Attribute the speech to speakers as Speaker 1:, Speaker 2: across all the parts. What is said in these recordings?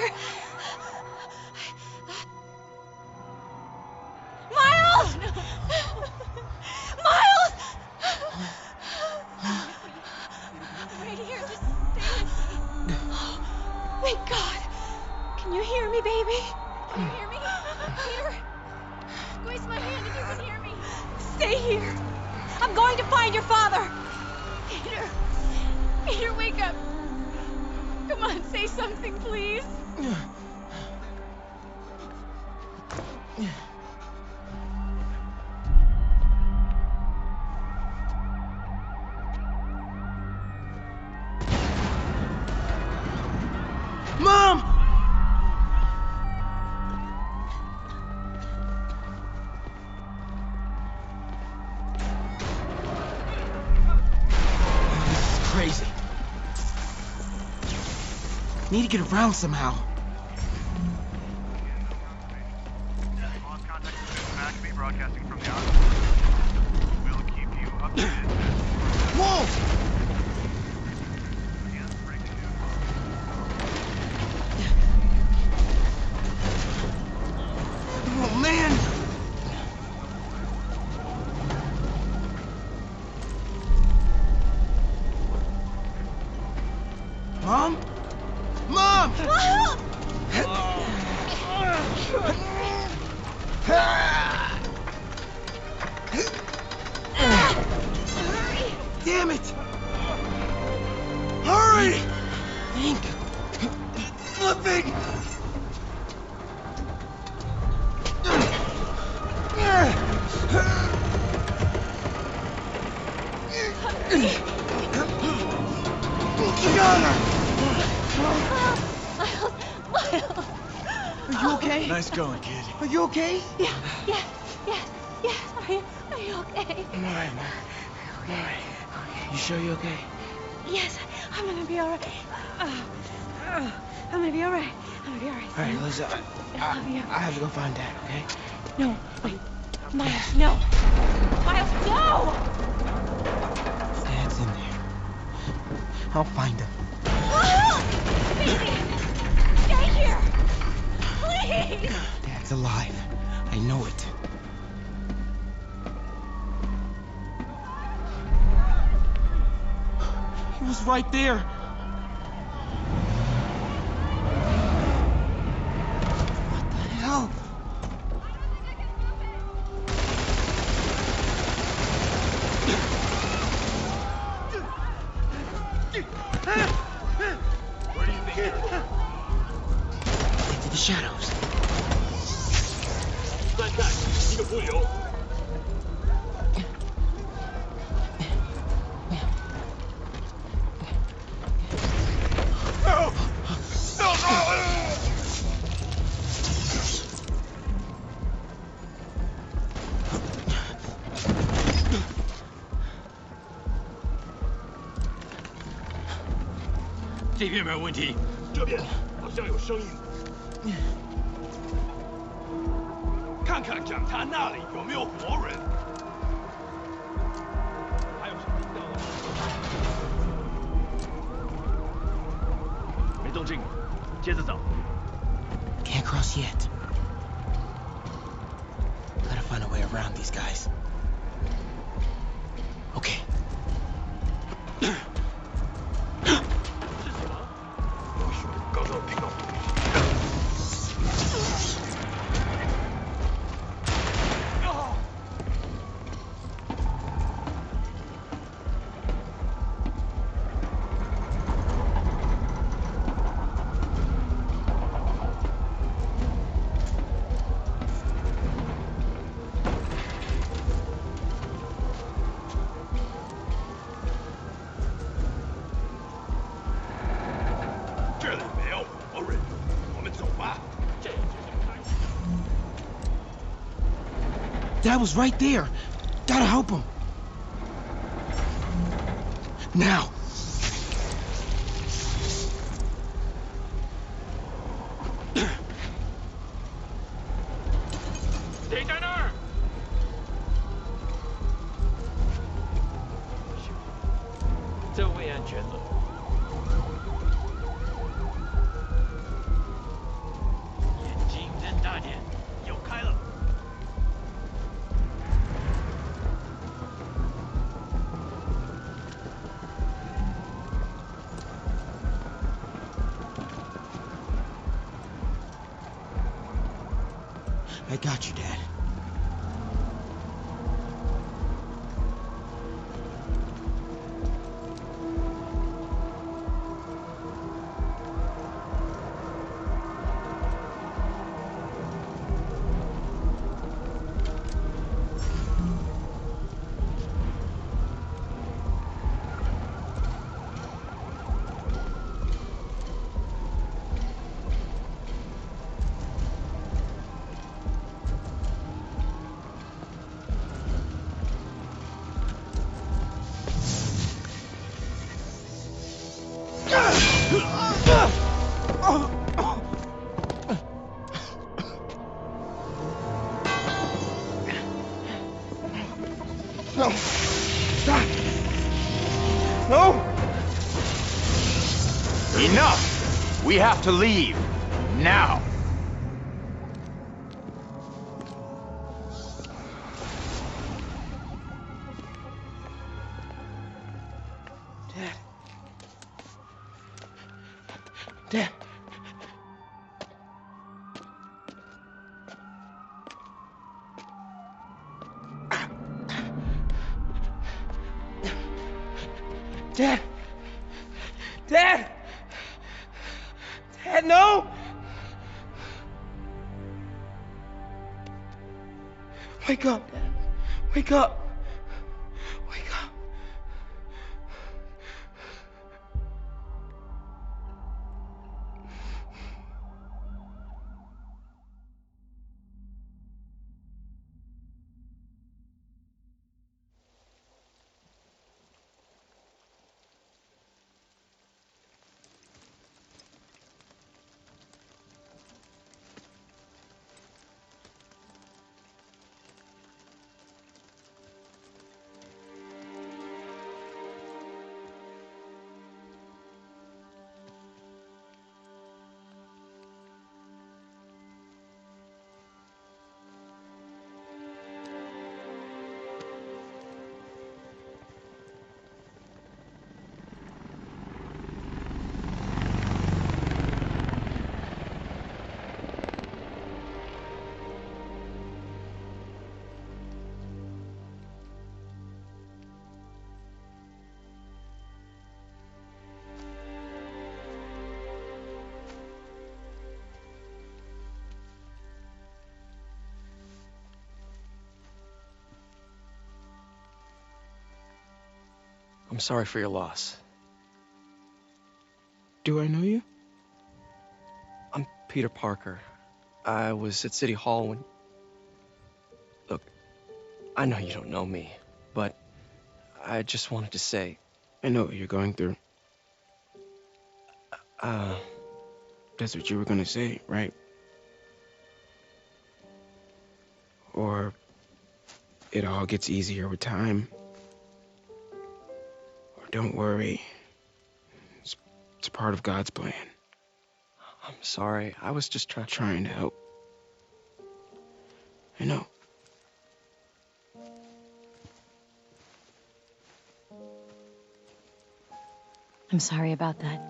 Speaker 1: Peter! Miles! Miles! I'm right here. Just stay with me. Thank God. Can you hear me, baby? Can you hear me? Peter? Squeeze my hand if you can hear me. Stay here. I'm going to find your father. Peter. Peter, wake up. Come on, say something, please.
Speaker 2: Mom! This is crazy. Need to get around somehow.
Speaker 3: Lost contact with Acme, broadcasting from the office. We'll keep you updated.
Speaker 2: Whoa!
Speaker 3: Again, breaking news.
Speaker 2: Oh, man! Mom? Mom! Damn it! Hurry! Think. Flipping! Got her! Are you okay?
Speaker 4: Nice going, kid.
Speaker 2: Are you okay?
Speaker 1: Yeah. Are you okay?
Speaker 2: I'm alright, Mom. Okay. You sure you're okay?
Speaker 1: Yes, I'm gonna be all right. I'm gonna be all right.
Speaker 2: Alright, Lisa,
Speaker 1: I love you.
Speaker 2: I have to go find Dad, okay?
Speaker 1: No, wait. Miles, no. Miles, no!
Speaker 2: Dad's in there. I'll find him.
Speaker 1: Baby, stay here. Please.
Speaker 2: Dad's alive. I know it. He was right there. What the hell?
Speaker 4: Where do you think you're going?
Speaker 2: Into the shadows.
Speaker 4: 再看一个浮流。
Speaker 5: 这边没有问题，
Speaker 4: 这边好像有声音，看看讲台那里有没有活人。还有什么听到的？没动静，接着找。
Speaker 2: Can't cross yet. Gotta find a way around these guys. Okay.
Speaker 4: 刚才我听到。这里没有活人，我们走吧。这就是开始。
Speaker 2: Dad was right there. Gotta help him. Now.
Speaker 4: Stay 在那儿。这位安全了。
Speaker 2: I got you, Dad.
Speaker 5: No! Stop! No!
Speaker 6: Enough! We have to leave. Now!
Speaker 2: Dad. Dad. Dad! Dad! Dad, no! Wake up, Dad. Wake up. Wake up. I'm sorry for your loss.
Speaker 5: Do I know you?
Speaker 2: I'm Peter Parker. I was at City Hall when... Look, I know you don't know me, but I just wanted to say...
Speaker 5: I know what you're going through.
Speaker 2: Uh,
Speaker 5: That's what you were gonna say, right? Or it all gets easier with time. Or don't worry. It's part of God's plan.
Speaker 2: I'm sorry. I was just trying
Speaker 5: Trying to help. I know.
Speaker 1: I'm sorry about that.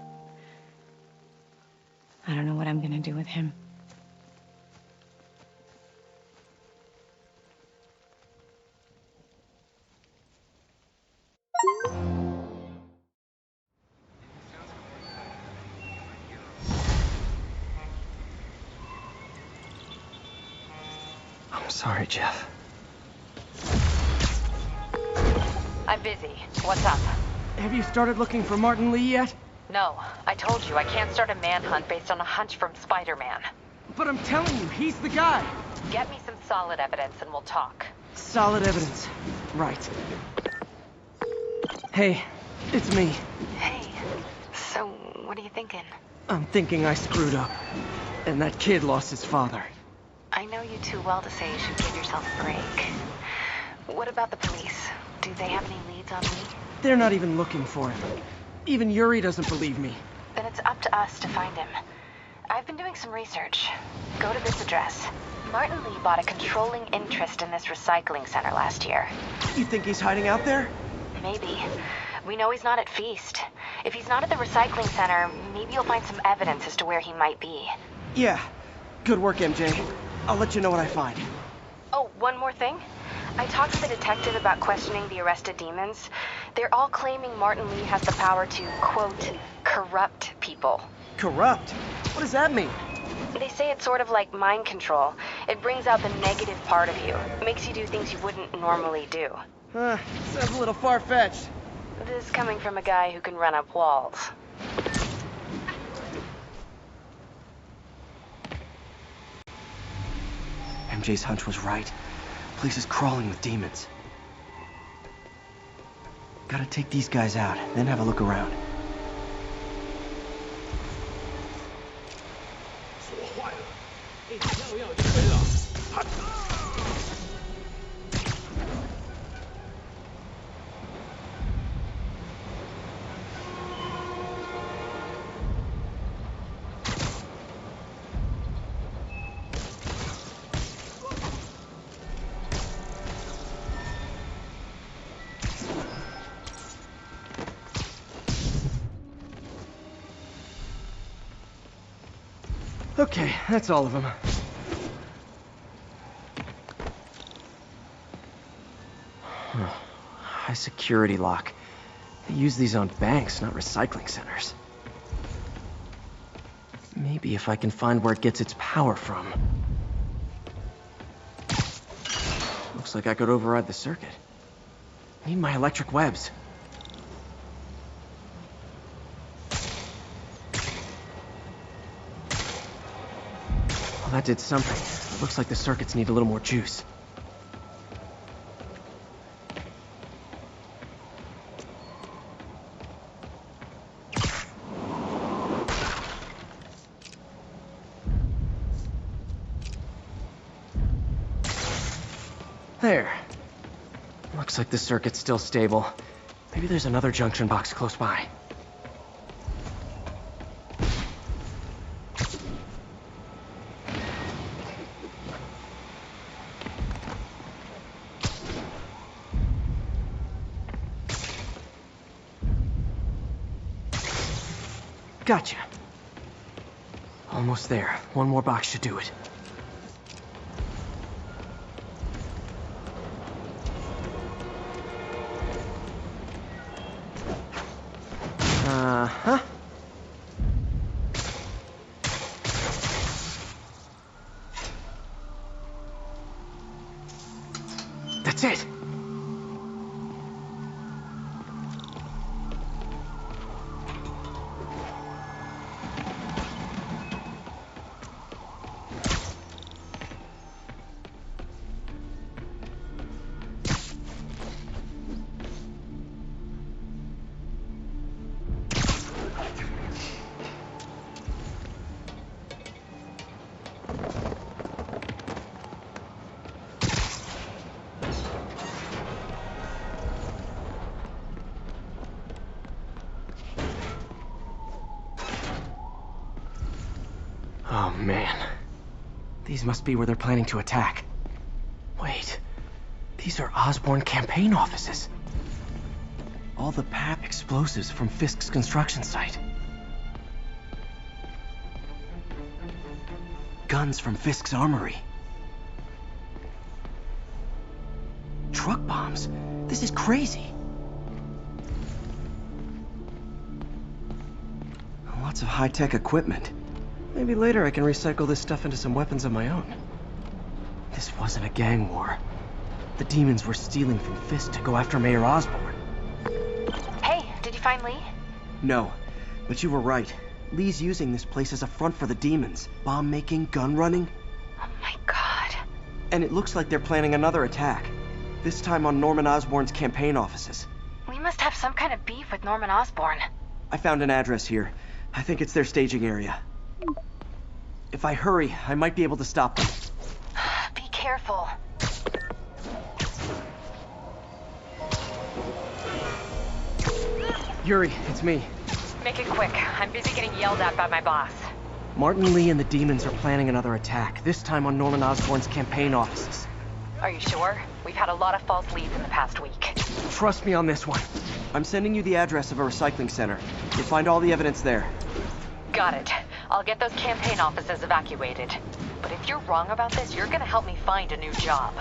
Speaker 1: I don't know what I'm gonna do with him.
Speaker 2: I'm sorry, Jeff.
Speaker 7: I'm busy. What's up?
Speaker 2: Have you started looking for Martin Lee yet?
Speaker 7: No, I told you I can't start a manhunt based on a hunch from Spider-Man.
Speaker 2: But I'm telling you, he's the guy.
Speaker 7: Get me some solid evidence and we'll talk.
Speaker 2: Solid evidence. Right. Hey, it's me.
Speaker 7: Hey, so what are you thinking?
Speaker 2: I'm thinking I screwed up. And that kid lost his father.
Speaker 7: I know you too well to say you should give yourself a break. What about the police? Do they have any leads on me?
Speaker 2: They're not even looking for him. Even Yuri doesn't believe me.
Speaker 7: Then it's up to us to find him. I've been doing some research. Go to this address. Martin Lee bought a controlling interest in this recycling center last year.
Speaker 2: You think he's hiding out there?
Speaker 7: Maybe. We know he's not at Feast. If he's not at the recycling center, maybe you'll find some evidence as to where he might be.
Speaker 2: Yeah. Good work, MJ. I'll let you know what I find.
Speaker 7: Oh, one more thing. I talked to the detective about questioning the arrested demons. They're all claiming Martin Lee has the power to, quote, corrupt people.
Speaker 2: Corrupt? What does that mean?
Speaker 7: They say it's sort of like mind control. It brings out the negative part of you. Makes you do things you wouldn't normally do.
Speaker 2: Sounds a little far-fetched.
Speaker 7: This coming from a guy who can run up walls.
Speaker 2: MJ's hunch was right. Place is crawling with demons. Gotta take these guys out, then have a look around.
Speaker 4: 锁坏了，一跳跃就没了。哈
Speaker 2: Okay, that's all of them. High security lock. They use these on banks, not recycling centers. Maybe if I can find where it gets its power from. Looks like I could override the circuit. Need my electric webs. Well, that did something. Looks like the circuits need a little more juice. There. Looks like the circuit's still stable. Maybe there's another junction box close by. Gotcha. Almost there. One more box should do it. Uh-huh. That's it. Oh, man. These must be where they're planning to attack. Wait. These are Osborn campaign offices. All the PAP explosives from Fisk's construction site. Guns from Fisk's armory. Truck bombs. This is crazy. Lots of high-tech equipment. Maybe later I can recycle this stuff into some weapons of my own. This wasn't a gang war. The demons were stealing from Fisk to go after Mayor Osborn.
Speaker 7: Hey, did you find Lee?
Speaker 2: No, but you were right. Lee's using this place as a front for the demons. Bomb-making, gun-running.
Speaker 7: Oh my god.
Speaker 2: And it looks like they're planning another attack. This time on Norman Osborn's campaign offices.
Speaker 7: We must have some kind of beef with Norman Osborn.
Speaker 2: I found an address here. I think it's their staging area. If I hurry, I might be able to stop them.
Speaker 7: Be careful.
Speaker 2: Yuri, it's me.
Speaker 7: Make it quick. I'm busy getting yelled at by my boss.
Speaker 2: Martin Lee and the demons are planning another attack, this time on Norman Osborn's campaign offices.
Speaker 7: Are you sure? We've had a lot of false leads in the past week.
Speaker 2: Trust me on this one. I'm sending you the address of a recycling center. You'll find all the evidence there.
Speaker 7: Got it. I'll get those campaign offices evacuated. But if you're wrong about this, you're gonna help me find a new job.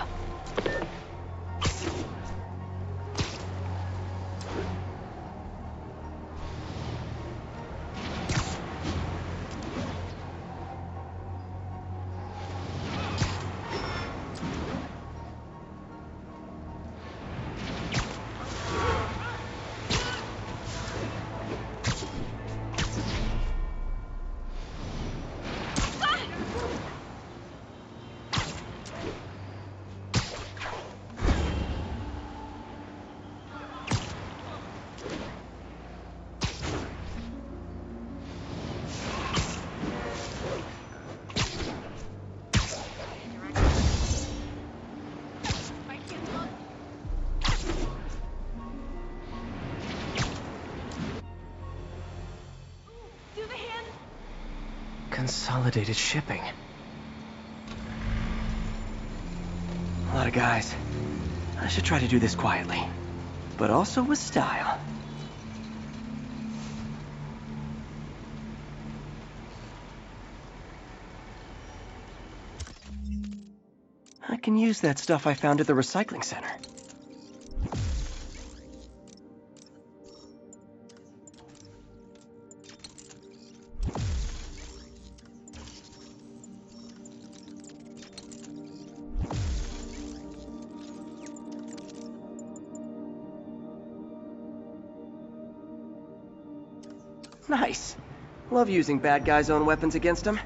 Speaker 2: Consolidated shipping. A lot of guys. I should try to do this quietly, but also with style. I can use that stuff I found at the recycling center. Nice. Love using bad guys' own weapons against them.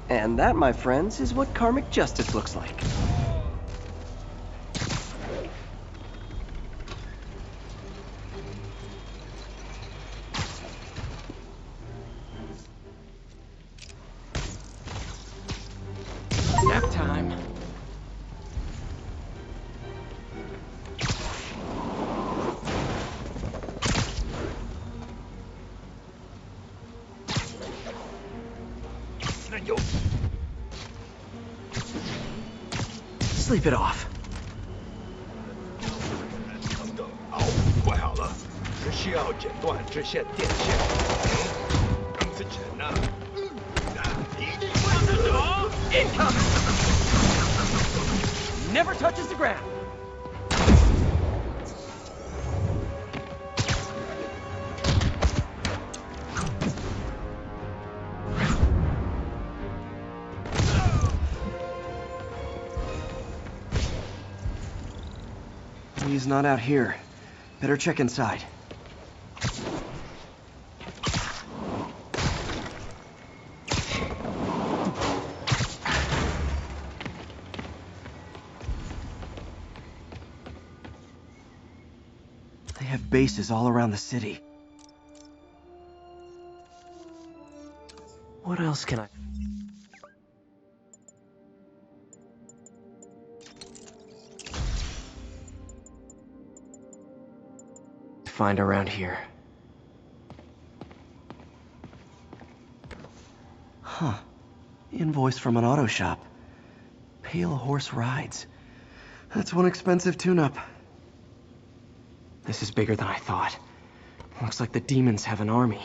Speaker 2: And that, my friends, is what karmic justice looks like. Nap time. Sleep it off.
Speaker 4: 等等，哦，怪好了，只需要剪断这线电线。刚之前呢，一定不要动手。Incoming!
Speaker 2: Never touches the ground. He's not out here. Better check inside. They have bases all around the city. What else can I... find around here? Huh. Invoice from an auto shop. Pale Horse Rides. That's one expensive tune-up. This is bigger than I thought. Looks like the demons have an army.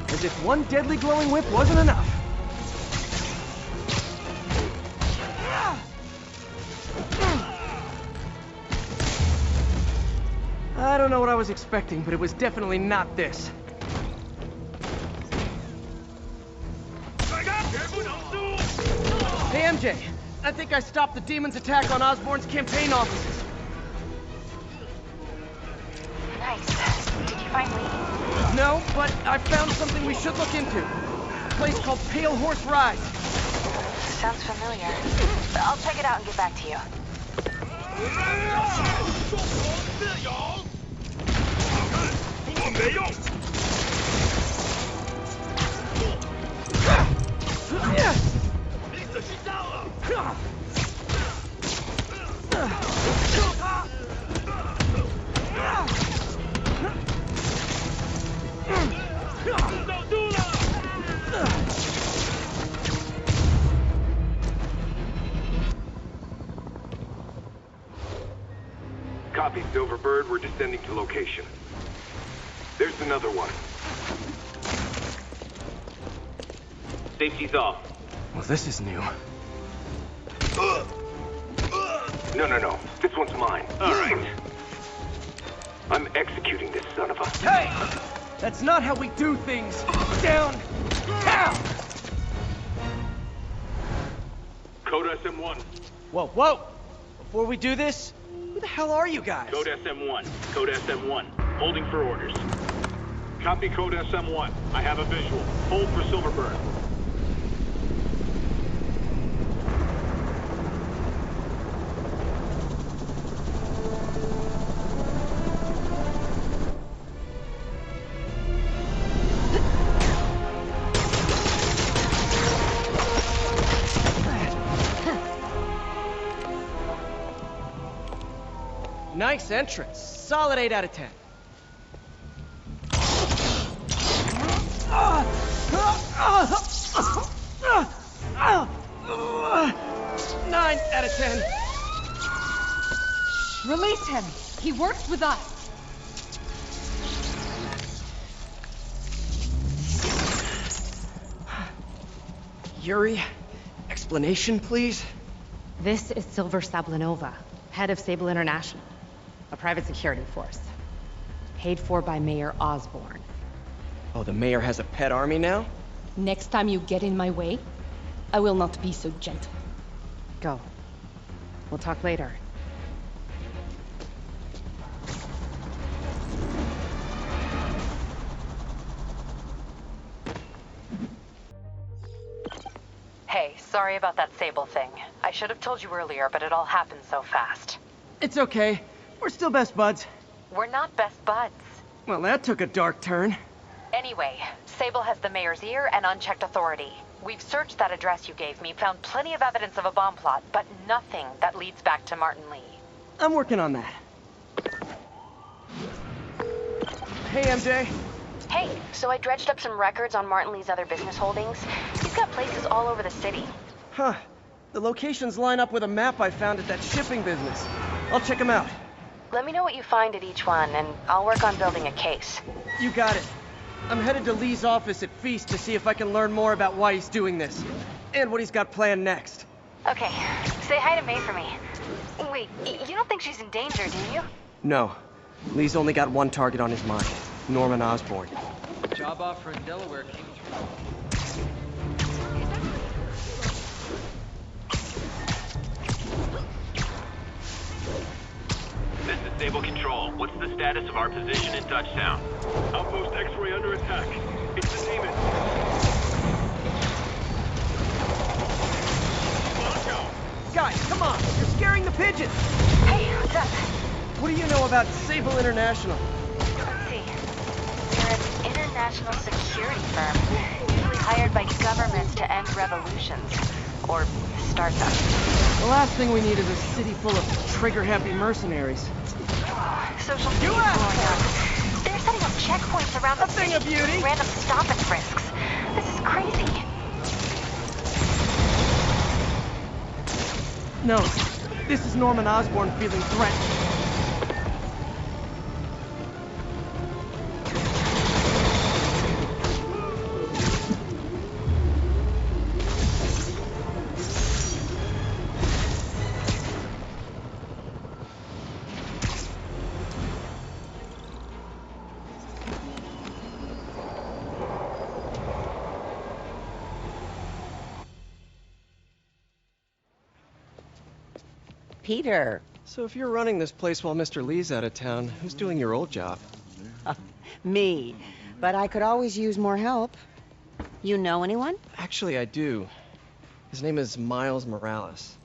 Speaker 2: As if one deadly glowing whip wasn't enough. I don't know what I was expecting, but it was definitely not this. Hey MJ, I think I stopped the demon's attack on Osborn's campaign offices.
Speaker 7: Nice. Did you find Lee?
Speaker 2: No, but I found something we should look into. A place called Pale Horse Rides.
Speaker 7: Sounds familiar. I'll check it out and get back to you.
Speaker 4: Copy, Silverbird. We're descending to location. There's another one.
Speaker 8: Safety's off.
Speaker 2: Well, this is new.
Speaker 4: No. This one's mine. All right. I'm executing this son of a...
Speaker 2: Hey! That's not how we do things! Down! Down!
Speaker 8: Code SM1.
Speaker 2: Whoa! Before we do this, who the hell are you guys?
Speaker 8: Code SM1. Code SM1. Holding for orders.
Speaker 3: Copy Code SM1. I have a visual. Hold for Silverbird.
Speaker 2: Nice entrance. Solid 8 out of 10. 9 out of 10.
Speaker 1: Release him. He works with us.
Speaker 2: Yuri, explanation, please?
Speaker 9: This is Silver Sablinova, head of Sable International, a private security force. Paid for by Mayor Osborne.
Speaker 2: Oh, the mayor has a pet army now?
Speaker 1: Next time you get in my way, I will not be so gentle.
Speaker 9: Go. We'll talk later. Hey, sorry about that Sable thing. I should have told you earlier, but it all happened so fast.
Speaker 2: It's okay. We're still best buds.
Speaker 9: We're not best buds.
Speaker 2: Well, that took a dark turn.
Speaker 9: Anyway, Sable has the mayor's ear and unchecked authority. We've searched that address you gave me, found plenty of evidence of a bomb plot, but nothing that leads back to Martin Lee.
Speaker 2: I'm working on that. Hey, MJ.
Speaker 7: Hey, so I dredged up some records on Martin Lee's other business holdings. He's got places all over the city.
Speaker 2: Huh. The locations line up with a map I found at that shipping business. I'll check them out.
Speaker 7: Let me know what you find at each one, and I'll work on building a case.
Speaker 2: You got it. I'm headed to Lee's office at Feast to see if I can learn more about why he's doing this. And what he's got planned next.
Speaker 7: Okay, say hi to May for me. Wait, you don't think she's in danger, do you?
Speaker 2: No. Lee's only got one target on his mind. Norman Osborn.
Speaker 10: Job offer in Delaware came through.
Speaker 8: This is Sable Control. What's the status of our position in Dutchtown?
Speaker 3: Outpost X-ray under attack. It's the demon.
Speaker 2: Guys, come on! You're scaring the pigeons!
Speaker 7: Hey, what's up?
Speaker 2: What do you know about Sable International?
Speaker 7: Let's see. They're an international security firm, usually hired by governments to end revolutions. Or start them.
Speaker 2: The last thing we need is a city full of trigger-happy mercenaries.
Speaker 7: Social media is blowing up. They're setting up checkpoints around the
Speaker 2: thing
Speaker 7: city,
Speaker 2: of beauty.
Speaker 7: random stop and frisks. This is crazy.
Speaker 2: No, this is Norman Osborn feeling threatened.
Speaker 11: Peter.
Speaker 2: So if you're running this place while Mr. Lee's out of town, who's doing your old job?
Speaker 11: Me. But I could always use more help. You know anyone?
Speaker 2: Actually, I do. His name is Miles Morales.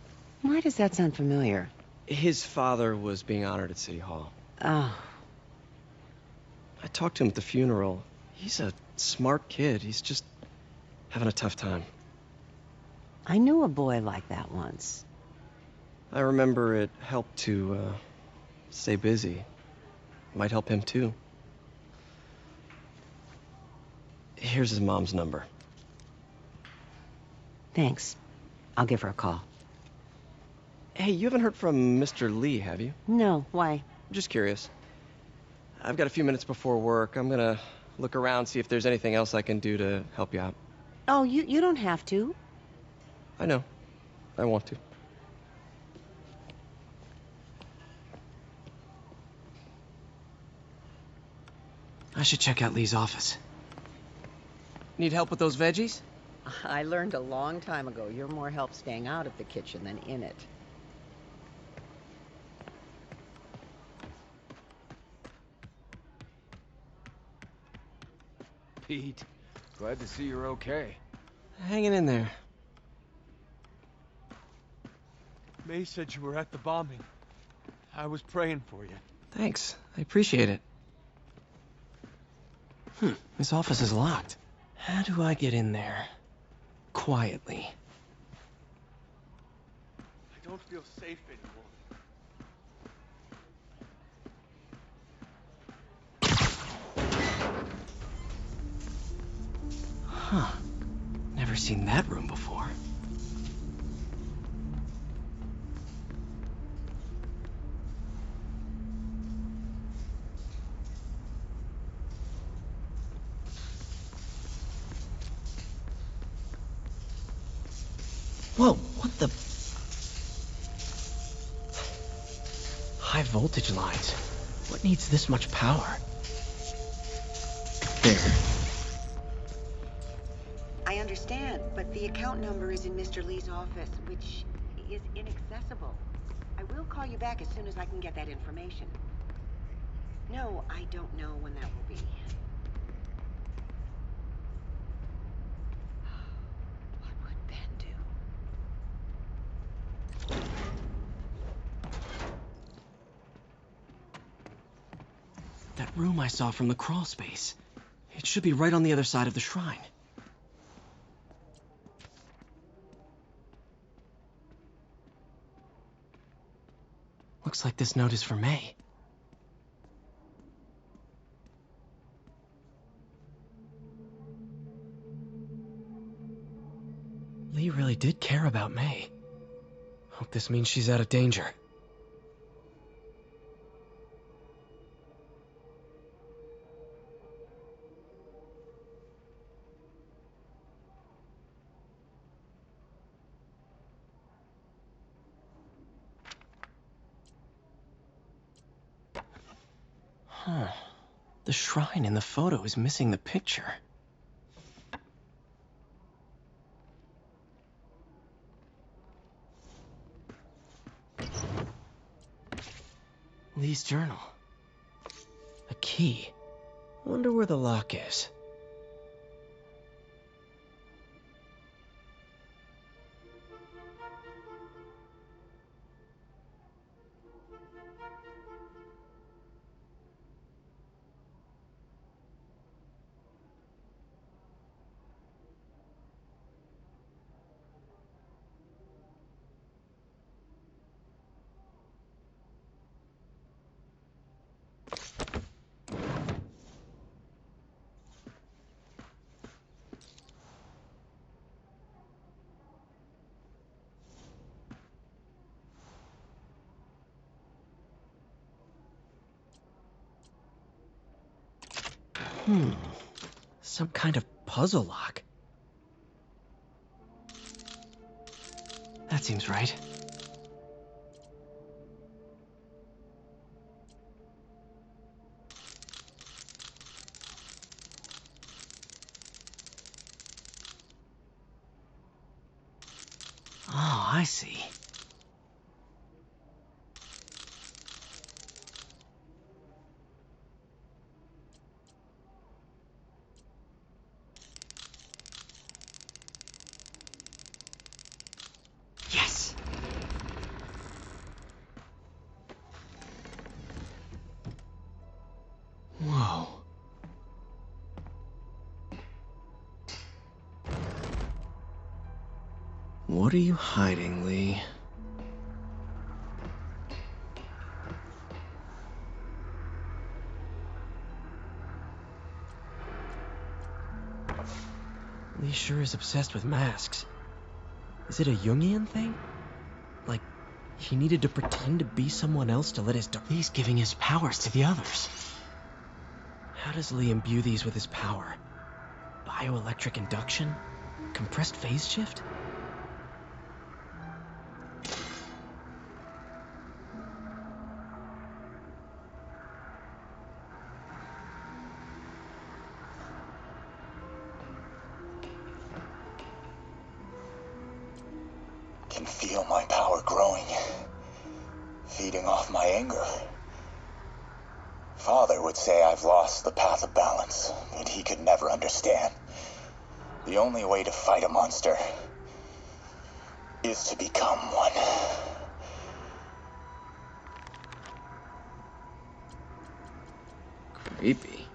Speaker 11: Why does that sound familiar?
Speaker 2: His father was being honored at City Hall.
Speaker 11: Oh.
Speaker 2: I talked to him at the funeral. He's a smart kid. He's just having a tough time.
Speaker 11: I knew a boy like that once.
Speaker 2: I remember it helped to, stay busy. Might help him, too. Here's his mom's number.
Speaker 11: Thanks. I'll give her a call.
Speaker 2: Hey, you haven't heard from Mr. Lee, have you?
Speaker 11: No, why?
Speaker 2: I'm just curious. I've got a few minutes before work. I'm gonna look around, see if there's anything else I can do to help you out.
Speaker 11: Oh, you don't have to.
Speaker 2: I know. I want to. I should check out Lee's office. Need help with those veggies?
Speaker 11: I learned a long time ago you're more help staying out of the kitchen than in it.
Speaker 5: Pete, glad to see you're okay.
Speaker 2: Hanging in there.
Speaker 4: May said you were at the bombing. I was praying for you.
Speaker 2: Thanks. I appreciate it. This office is locked. How do I get in there? Quietly.
Speaker 4: I don't feel safe anymore.
Speaker 2: Huh. Never seen that room before. Whoa, what the... High voltage lines. What needs this much power? There.
Speaker 11: I understand, but the account number is in Mr. Lee's office, which is inaccessible. I will call you back as soon as I can get that information. No, I don't know when that will be. What would Ben do?
Speaker 2: That room I saw from the crawl space. It should be right on the other side of the shrine. Looks like this note is for May. Lee really did care about May. Hope this means she's out of danger. Huh. The shrine in the photo is missing the picture. Lee's journal. A key. Wonder where the lock is. Some kind of puzzle lock. That seems right. Oh, I see. Yes! Whoa. What are you hiding, Lee? Lee sure is obsessed with masks. Is it a Jungian thing? Like He needed to pretend to be someone else to let his He's giving his powers to the others. How does Lee imbue these with his power? Bioelectric induction? Compressed phase shift?
Speaker 12: Can feel my power growing, feeding off my anger. Father would say I've lost the path of balance, but he could never understand. The only way to fight a monster is to become one.
Speaker 2: Creepy.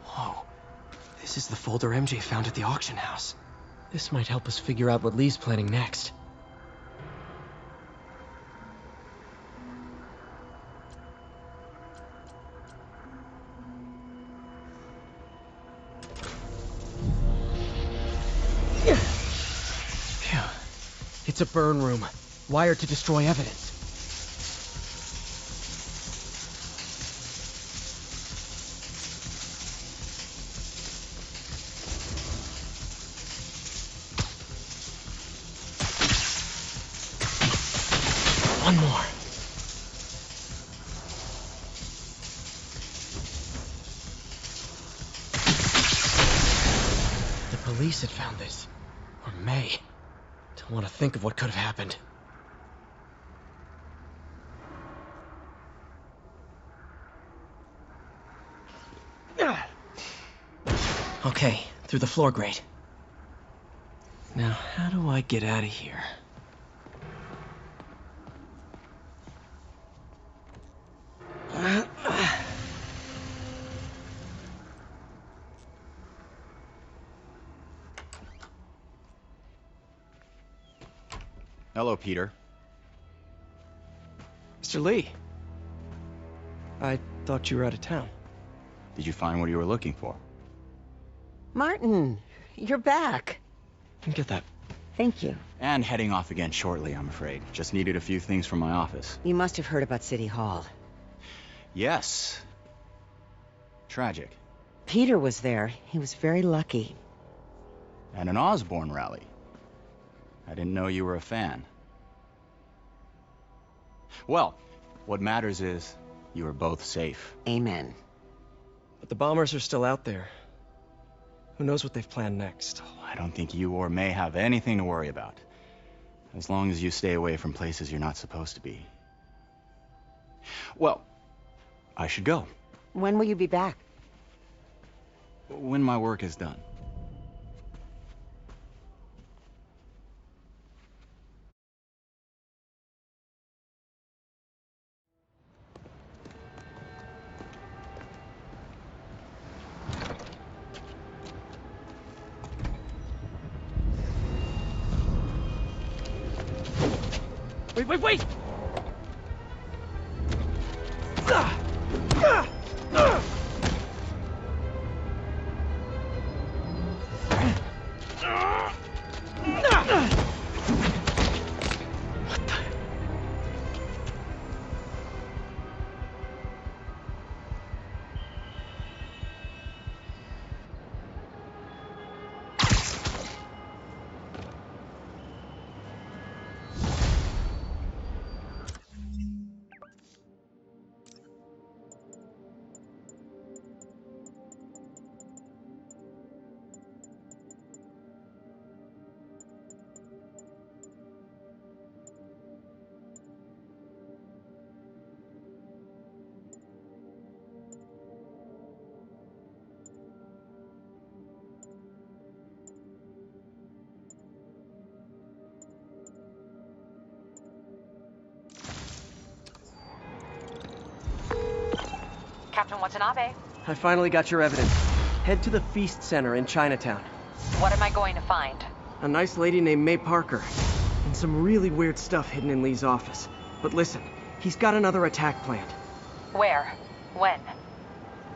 Speaker 2: Whoa. This is the folder MJ found at the auction house. This might help us figure out what Lee's planning next. Phew. It's a burn room, wired to destroy evidence. One more. The police had found this. Or may. Don't want to think of what could have happened. Okay, through the floor grate. Now, how do I get out of here?
Speaker 6: Hello, Peter.
Speaker 2: Mr. Lee. I thought you were out of town.
Speaker 6: Did you find what you were looking for?
Speaker 11: Martin, you're back.
Speaker 2: Get that.
Speaker 11: Thank you.
Speaker 6: And heading off again shortly, I'm afraid. Just needed a few things from my office.
Speaker 11: You must have heard about City Hall.
Speaker 6: Yes. Tragic.
Speaker 11: Peter was there. He was very lucky.
Speaker 6: And an Osborne rally. I didn't know you were a fan. Well, what matters is you are both safe.
Speaker 11: Amen.
Speaker 2: But the bombers are still out there. Who knows what they've planned next?
Speaker 6: I don't think you or May have anything to worry about. As long as you stay away from places you're not supposed to be. Well, I should go.
Speaker 11: When will you be back?
Speaker 6: When my work is done.
Speaker 2: Wait! What the?
Speaker 9: Captain Watanabe.
Speaker 2: I finally got your evidence. Head to the Feast Center in Chinatown.
Speaker 9: What am I going to find?
Speaker 2: A nice lady named May Parker. And some really weird stuff hidden in Lee's office. But listen, he's got another attack planned.
Speaker 9: Where? When?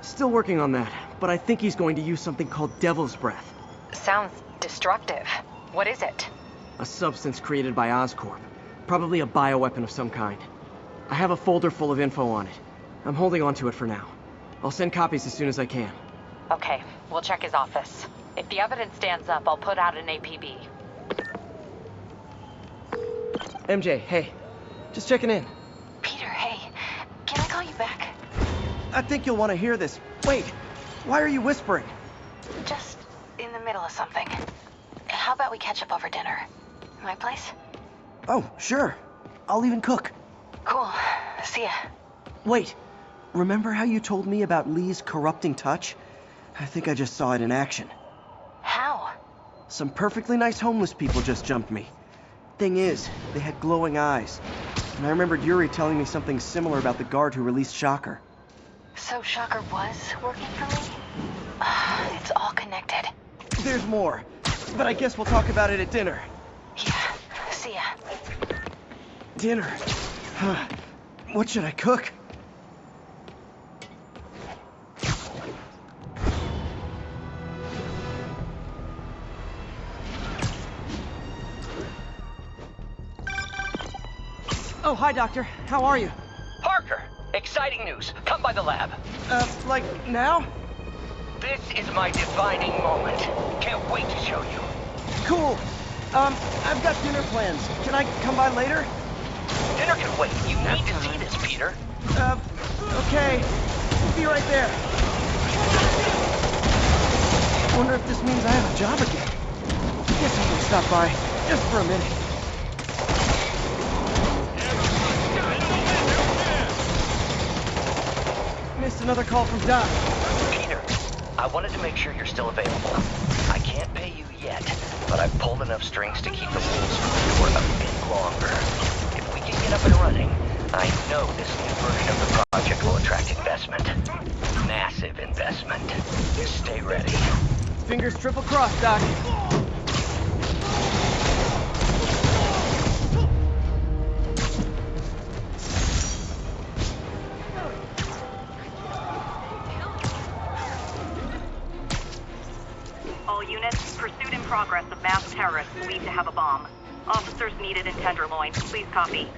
Speaker 2: Still working on that, but I think he's going to use something called Devil's Breath.
Speaker 9: Sounds destructive. What is it?
Speaker 2: A substance created by Oscorp. Probably a bioweapon of some kind. I have a folder full of info on it. I'm holding on to it for now. I'll send copies as soon as I can.
Speaker 9: Okay, we'll check his office. If the evidence stands up, I'll put out an APB.
Speaker 2: MJ, hey. Just checking in.
Speaker 7: Peter, hey. Can I call you back?
Speaker 2: I think you'll want to hear this. Wait, why are you whispering?
Speaker 7: Just in the middle of something. How about we catch up over dinner? My place?
Speaker 2: Oh, sure. I'll even cook.
Speaker 7: Cool. See ya.
Speaker 2: Wait, remember how you told me about Lee's corrupting touch? I think I just saw it in action.
Speaker 7: How?
Speaker 2: Some perfectly nice homeless people just jumped me. Thing is, they had glowing eyes. And I remembered Yuri telling me something similar about the guard who released Shocker.
Speaker 7: So Shocker was working for me? It's all connected.
Speaker 2: There's more, but I guess we'll talk about it at dinner.
Speaker 7: Yeah, see ya.
Speaker 2: Dinner? What should I cook? Oh, hi, Doctor. How are you?
Speaker 13: Parker, exciting news. Come by the lab.
Speaker 2: Like now?
Speaker 13: This is my defining moment. Can't wait to show you.
Speaker 2: Cool. I've got dinner plans. Can I come by later?
Speaker 13: Dinner can wait. You need to see this, Peter.
Speaker 2: Okay. Be right there. Wonder if this means I have a job again. Guess I'm gonna stop by, just for a minute. Missed another call from Doc.
Speaker 13: Peter, I wanted to make sure you're still available. I can't pay you yet, but I've pulled enough strings to keep the wolves from the door a bit longer. If we can get up and running, I know this new version of the project will attract investment. Massive investment. Stay ready.
Speaker 2: Fingers triple crossed, Doc.
Speaker 14: All units, pursuit in progress of masked terrorists believed to have a bomb. Officers needed in Tenderloin. Please copy.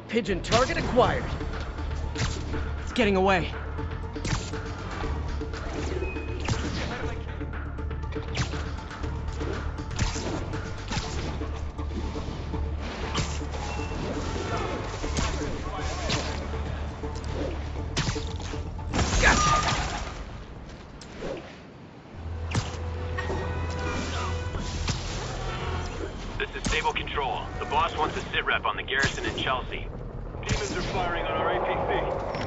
Speaker 2: Pigeon target acquired. It's getting away.
Speaker 8: This is Stable Control. The boss wants a sit rep on the garrison in Chelsea. Demons are firing on our APC.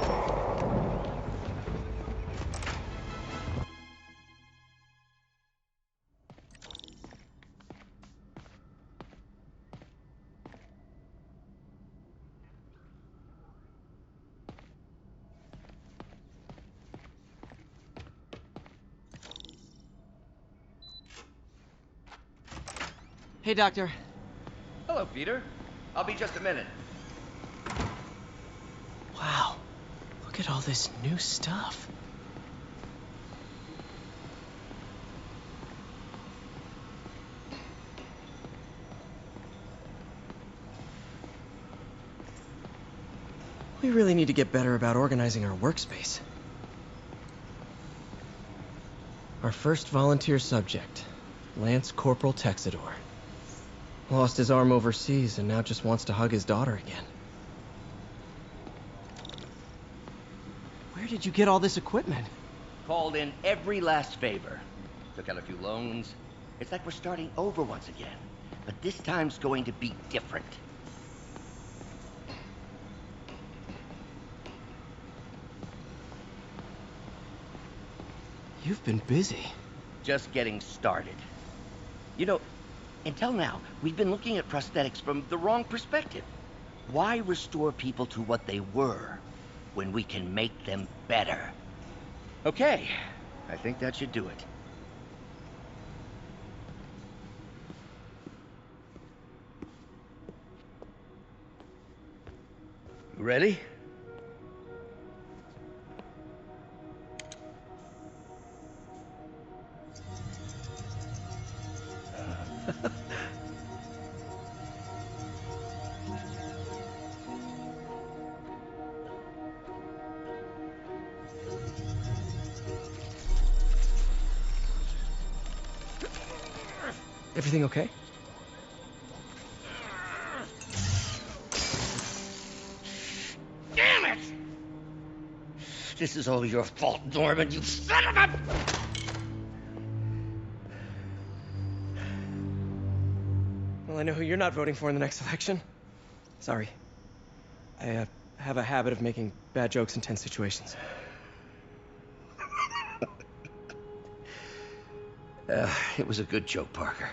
Speaker 2: Hey, Doctor.
Speaker 13: Hello, Peter. I'll be just a minute.
Speaker 2: Wow. Look at all this new stuff. We really need to get better about organizing our workspace. Our first volunteer subject, Lance Corporal Texador. Lost his arm overseas and now just wants to hug his daughter again. Where did you get all this equipment?
Speaker 13: Called in every last favor. Took out a few loans. It's like we're starting over once again. But this time's going to be different.
Speaker 2: You've been busy.
Speaker 13: Just getting started. You know, until now, we've been looking at prosthetics from the wrong perspective. Why restore people to what they were when we can make them better? Okay, I think that should do it. Ready?
Speaker 2: Everything okay?
Speaker 13: Damn it! This is all your fault, Norman, you son of a...
Speaker 2: Well, I know who you're not voting for in the next election. Sorry. I have a habit of making bad jokes in tense situations.
Speaker 13: It was a good joke, Parker.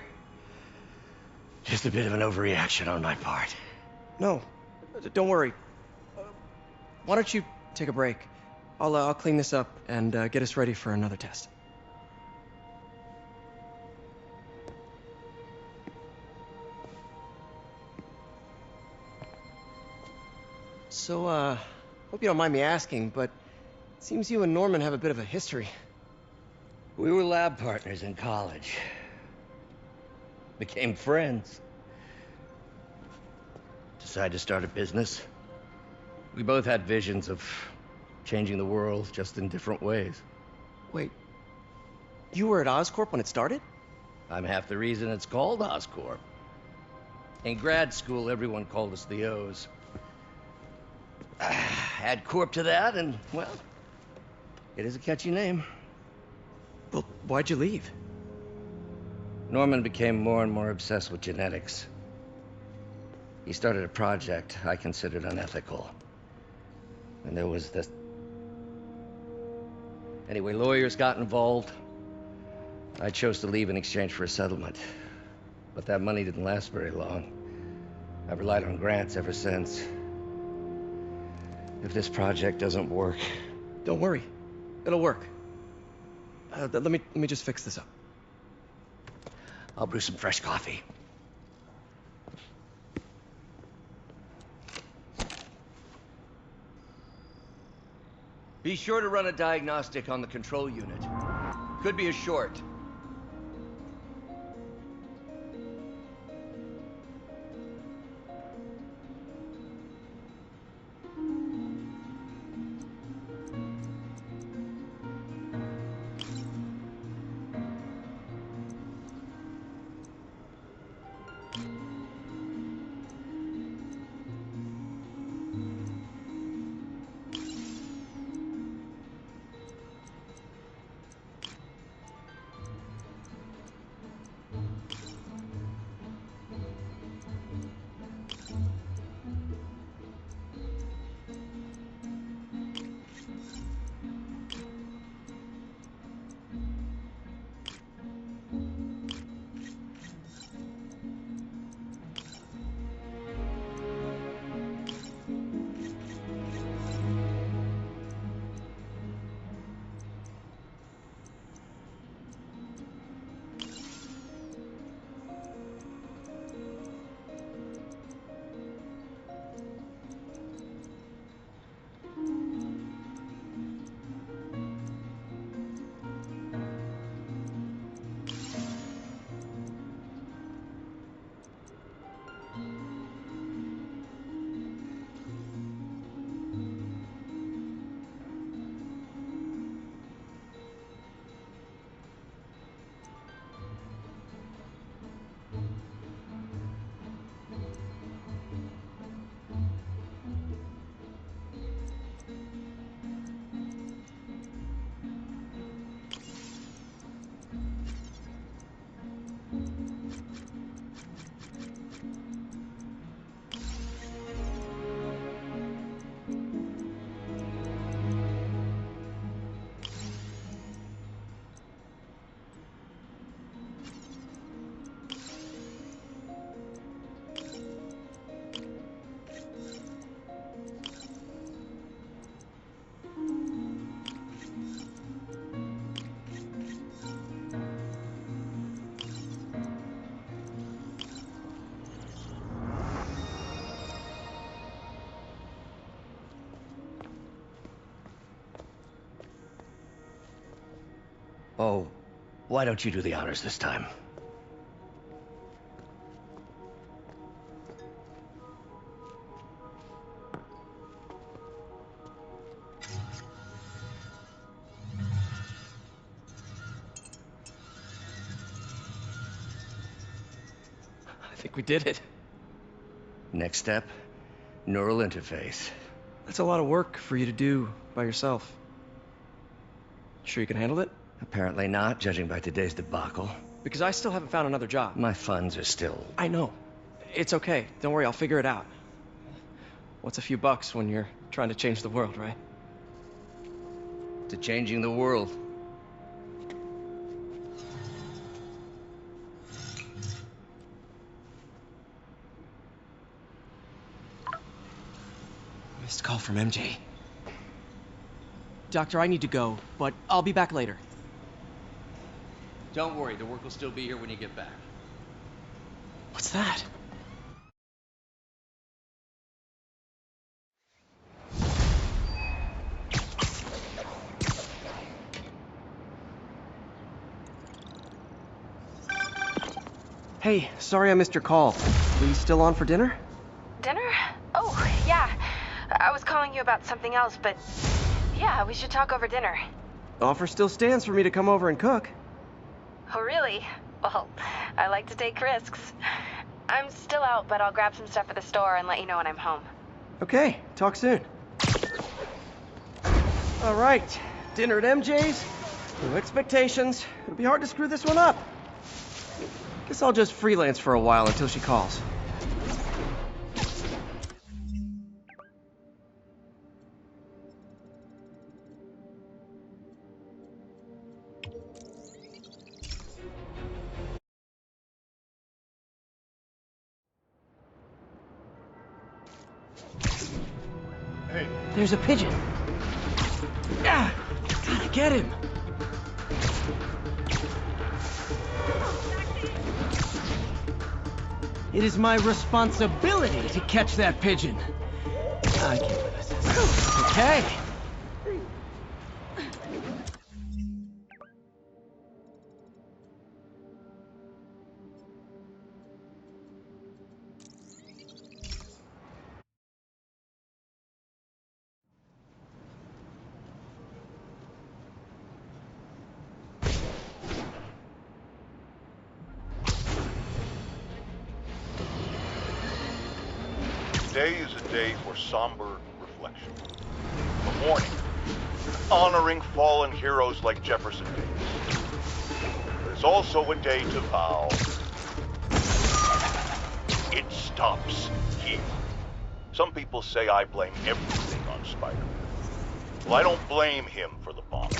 Speaker 13: Just a bit of an overreaction on my part.
Speaker 2: No, don't worry. Why don't you take a break? I'll clean this up and get us ready for another test. So, hope you don't mind me asking, but it seems you and Norman have a bit of a history.
Speaker 13: We were lab partners in college. Became friends. Decided to start a business. We both had visions of changing the world, just in different ways.
Speaker 2: Wait, you were at Oscorp when it started?
Speaker 13: I'm half the reason it's called Oscorp. In grad school, everyone called us the O's. Add Corp to that, and, well, it is a catchy name.
Speaker 2: Well, why'd you leave?
Speaker 13: Norman became more and more obsessed with genetics. He started a project I considered unethical. And there was this... Anyway, lawyers got involved. I chose to leave in exchange for a settlement. But that money didn't last very long. I've relied on grants ever since. If this project doesn't work...
Speaker 2: Don't worry. It'll work. Let me just fix this up.
Speaker 13: I'll brew some fresh coffee. Be sure to run a diagnostic on the control unit. Could be a short. Oh, why don't you do the honors this time?
Speaker 2: I think we did it.
Speaker 13: Next step, neural interface.
Speaker 2: That's a lot of work for you to do by yourself. Sure you can handle it?
Speaker 13: Apparently not, judging by today's debacle.
Speaker 2: Because I still haven't found another job.
Speaker 13: My funds are still...
Speaker 2: I know. It's okay. Don't worry, I'll figure it out. What's a few bucks when you're trying to change the world, right?
Speaker 13: To changing the world.
Speaker 2: Missed call from MJ. Doctor, I need to go, but I'll be back later.
Speaker 10: Don't worry, the work will still be here when you get back.
Speaker 2: What's that? Hey, sorry I missed your call. Were you still on for dinner?
Speaker 7: Dinner? Oh, yeah. I was calling you about something else, but yeah, we should talk over dinner.
Speaker 2: Offer still stands for me to come over and cook.
Speaker 7: Oh, really? Well, I like to take risks. I'm still out, but I'll grab some stuff at the store and let you know when I'm home.
Speaker 2: Okay, talk soon. All right, dinner at MJ's. No expectations. It'll be hard to screw this one up. Guess I'll just freelance for a while until she calls.
Speaker 4: Hey.
Speaker 2: There's a pigeon. Ah, gotta get him. It is my responsibility to catch that pigeon. I can't resist this. Okay.
Speaker 15: Today is a day for somber reflection. A mourning, honoring fallen heroes like Jefferson Davis. But it's also a day to vow. It stops here. Some people say I blame everything on Spider-Man. Well, I don't blame him for the bomb.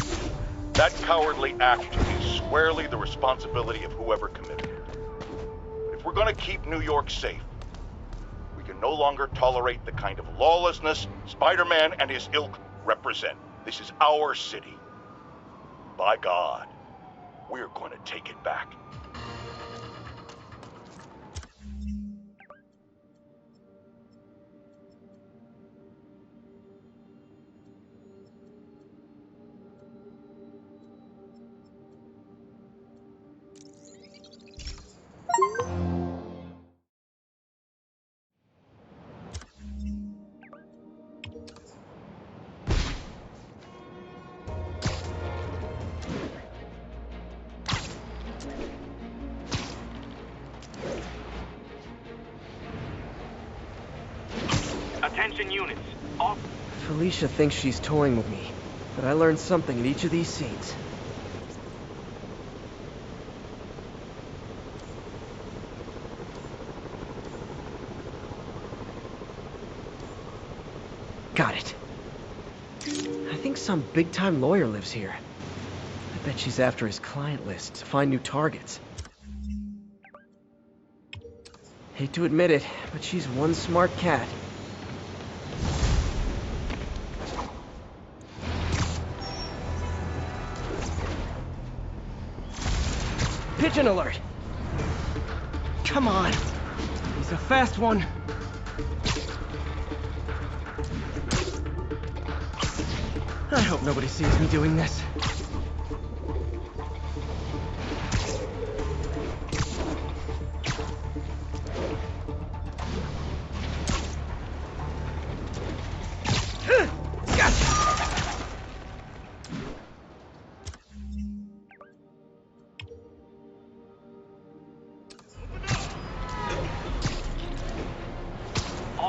Speaker 15: That cowardly act is squarely the responsibility of whoever committed it. But if we're gonna keep New York safe, we can no longer tolerate the kind of lawlessness Spider-Man and his ilk represent. This is our city. By God, we're going to take it back.
Speaker 8: Attention units. Off.
Speaker 2: Felicia thinks she's toying with me, but I learned something at each of these scenes. Got it. I think some big-time lawyer lives here. I bet she's after his client list to find new targets. Hate to admit it, but she's one smart cat. Pigeon alert! Come on! He's a fast one. I hope nobody sees me doing this.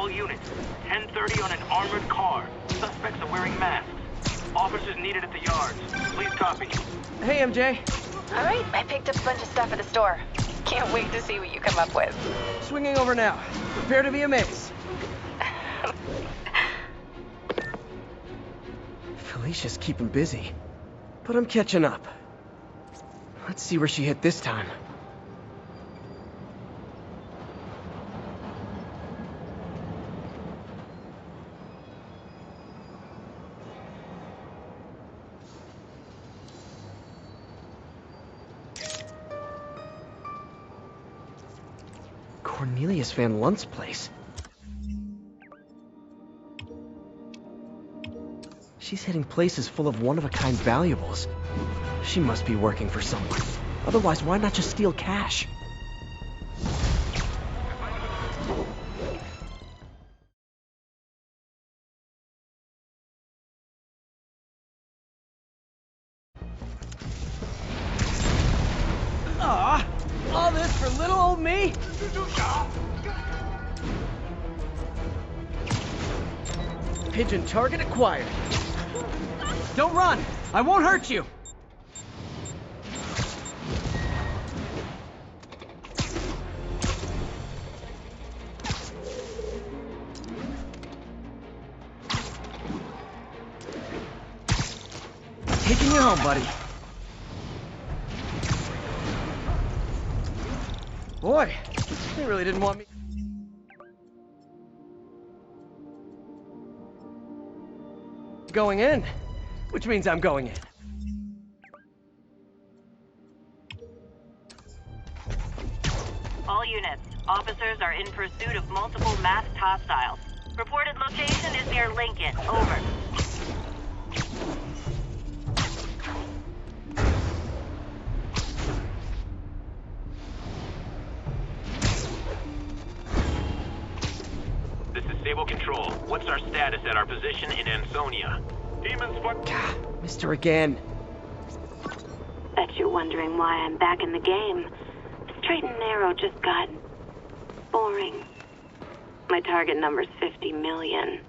Speaker 8: All units, 10:30 on an armored car. Suspects are wearing masks. Officers needed at the yards. Please copy.
Speaker 16: Hey, MJ.
Speaker 9: All right, I picked up a bunch of stuff at the store. Can't wait to see what you come up with.
Speaker 16: Swinging over now. Prepare to be amazed. Felicia's keeping busy, but I'm catching up. Let's see where she hit this time. Cornelius Van Lunt's place. She's hitting places full of one-of-a-kind valuables. She must be working for someone. Otherwise, why not just steal cash? Ah, all this for little old me? Pigeon target acquired. Don't run! I won't hurt you! Taking you home, buddy. Boy, they really didn't want me. Going in, which means I'm going in.
Speaker 14: All units, officers are in pursuit of multiple masked hostiles. Reported location is near Lincoln. Over.
Speaker 8: This is Sable Control. What's our status at our position in Ansonia? Demons fuck.
Speaker 16: Mr. Again.
Speaker 7: Bet you're wondering why I'm back in the game. Straight and narrow just got boring. My target number's 50 million.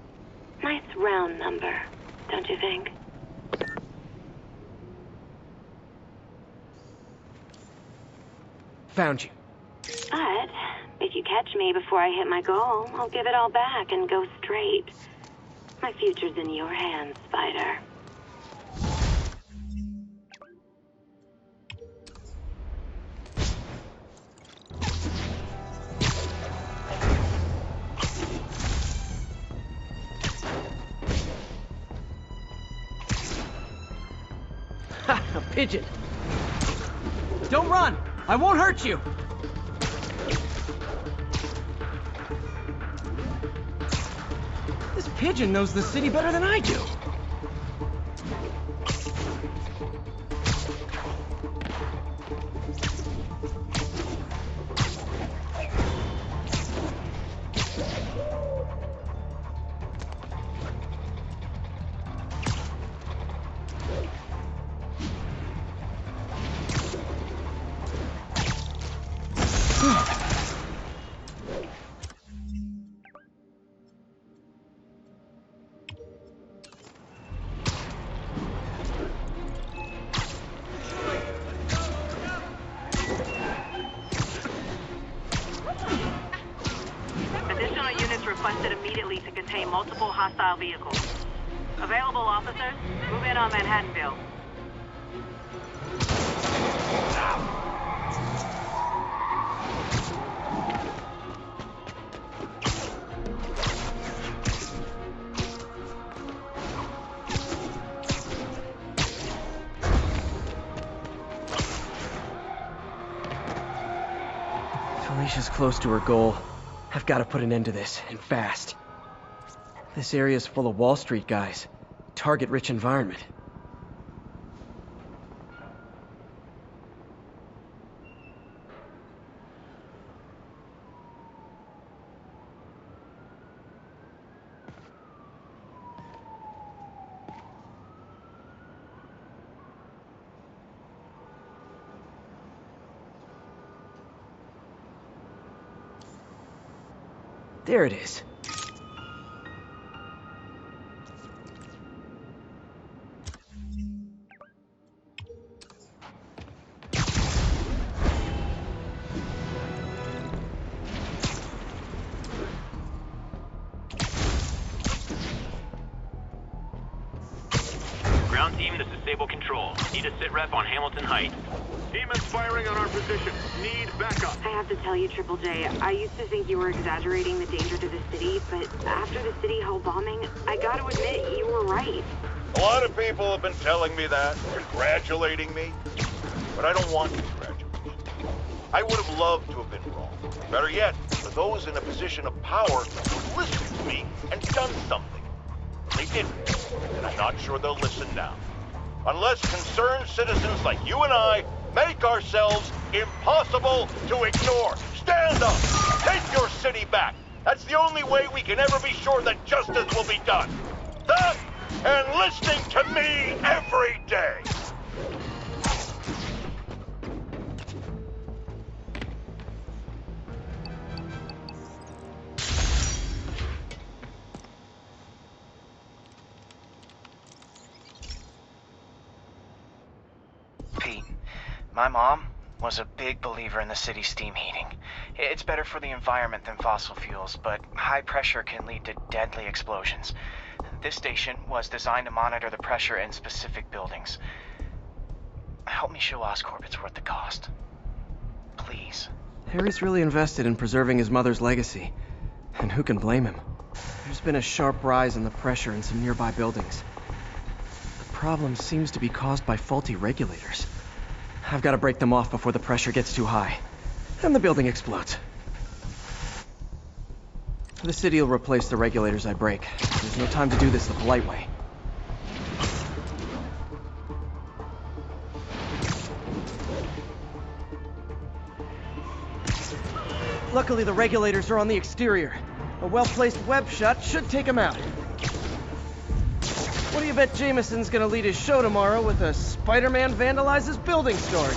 Speaker 7: Nice round number, don't you think?
Speaker 16: Found you.
Speaker 7: But if you catch me before I hit my goal, I'll give it all back and go straight. My future's in your hands, Spider.
Speaker 16: Ha! A pigeon! Don't run! I won't hurt you! This pigeon knows the city better than I do.
Speaker 14: Additional units requested immediately to contain multiple hostile vehicles. Available officers, move in on Manhattanville.
Speaker 16: Felicia's close to her goal. I've got to put an end to this, and fast. This area's full of Wall Street guys. Target-rich environment. There it is.
Speaker 8: Team, this is Sable Control. Need a sit rep on Hamilton Heights.
Speaker 15: Demons firing on our position. Need backup.
Speaker 7: I have to tell you, Triple J, I used to think you were exaggerating the danger to the city, but after the City Hall bombing, I gotta admit, you were right.
Speaker 15: A lot of people have been telling me that, congratulating me, but I don't want congratulations. I would have loved to have been wrong. Better yet, for those in a position of power who listened to me and done something. They didn't, and I'm not sure they'll listen now. Unless concerned citizens like you and I make ourselves impossible to ignore. Stand up! Take your city back! That's the only way we can ever be sure that justice will be done. That and listening to me every day!
Speaker 17: Pete, my mom was a big believer in the city's steam heating. It's better for the environment than fossil fuels, but high pressure can lead to deadly explosions. This station was designed to monitor the pressure in specific buildings. Help me show Oscorp it's worth the cost. Please.
Speaker 16: Harry's really invested in preserving his mother's legacy. And who can blame him? There's been a sharp rise in the pressure in some nearby buildings. The problem seems to be caused by faulty regulators. I've got to break them off before the pressure gets too high. And the building explodes. The city will replace the regulators I break. There's no time to do this the polite way. Luckily, the regulators are on the exterior. A well-placed web shot should take him out. What do you bet Jameson's gonna lead his show tomorrow with a Spider-Man vandalizes building story?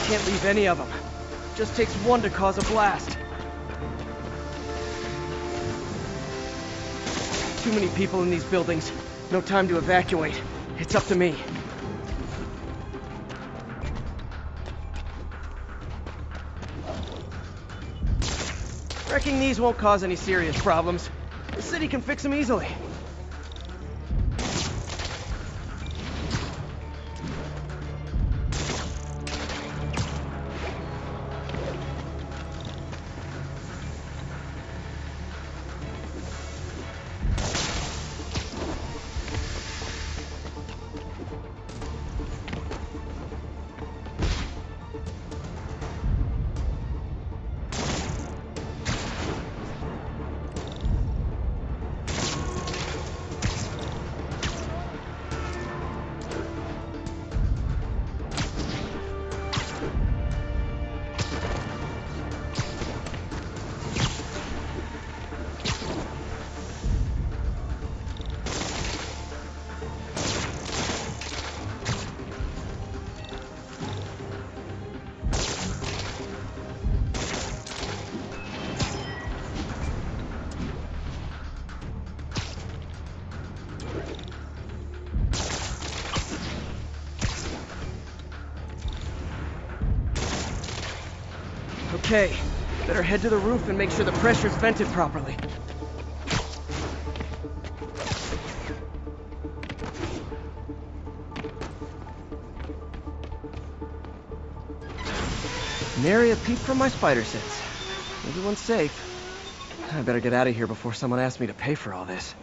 Speaker 16: Can't leave any of them. Just takes one to cause a blast. Too many people in these buildings. No time to evacuate. It's up to me. Wrecking these won't cause any serious problems. The city can fix them easily. Okay, better head to the roof and make sure the pressure's vented properly. Nary a peep from my spider sense. Everyone's safe. I better get out of here before someone asks me to pay for all this.